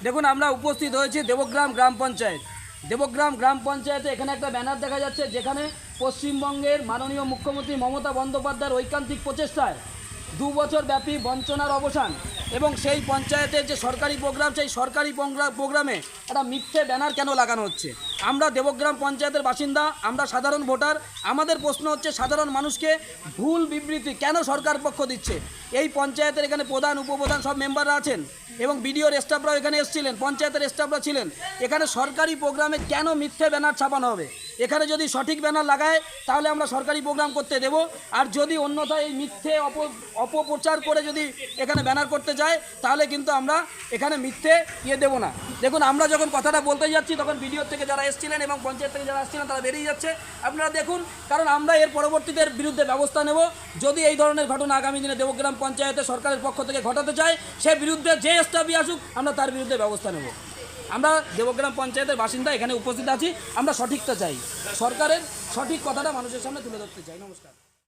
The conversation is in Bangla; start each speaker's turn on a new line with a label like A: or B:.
A: দেখুন আমরা উপস্থিত হয়েছি দেবগ্রাম গ্রাম পঞ্চায়েত। দেবগ্রাম গ্রাম পঞ্চায়েতে এখানে একটা ব্যানার দেখা যাচ্ছে, যেখানে পশ্চিমবঙ্গের মাননীয় মুখ্যমন্ত্রী মমতা বন্দ্যোপাধ্যায়ের ঐকান্তিক প্রচেষ্টায় 2 বছর ব্যাপী বঞ্চনার অবসান এবং সেই পঞ্চায়েতের যে সরকারি প্রোগ্রাম, সেই সরকারি প্রোগ্রামে একটা মিথ্যে ব্যানার কেন লাগানো হচ্ছে। আমরা দেবগ্রাম পঞ্চায়েতের বাসিন্দা, আমরা সাধারণ ভোটার। আমাদের প্রশ্ন হচ্ছে সাধারণ মানুষকে ভুল বিবৃতি কেন সরকার পক্ষ দিচ্ছে। এই পঞ্চায়েতের এখানে প্রধান উপপ্রধান সব মেম্বাররা আছেন এবং বিডিওর স্টাফরাও এখানে এসেছিলেন, পঞ্চায়েতের স্টাফরা ছিলেন। এখানে সরকারি প্রোগ্রামে কেন মিথ্যে ব্যানার ছাপানো হবে? এখানে যদি সঠিক ব্যানার লাগায় তাহলে আমরা সরকারি প্রোগ্রাম করতে দেব, আর যদি অন্যথায় এই মিথ্যে অপপ্রচার করে যদি এখানে ব্যানার করতে যায় তাহলে কিন্তু আমরা এখানে মিথ্যে দেব না। দেখুন আমরা যখন কথাটা বলতে যাচ্ছি তখন বিডিওর থেকে যারা এসেছিলেন এবং পঞ্চায়েত থেকে যারা আসছিলেন তারা বেরিয়ে যাচ্ছে, আপনারা দেখুন। কারণ আমরা এর পরবর্তীতে বিরুদ্ধে ব্যবস্থা নেব। যদি এই ধরনের ঘটনা আগামী দিনে দেবগ্রাম পঞ্চায়েতে সরকারের পক্ষ থেকে ঘটাতে চায়, সে বিরুদ্ধে যে স্টাফই আসুক আমরা তার বিরুদ্ধে ব্যবস্থা নেব। আমরা দেবগ্রাম পঞ্চায়েতের বাসিন্দা, এখানে উপস্থিত আছি। আমরা সঠিকটা চাই, সরকারের সঠিক কথাটা মানুষের সামনে তুলে ধরতে চাই। নমস্কার।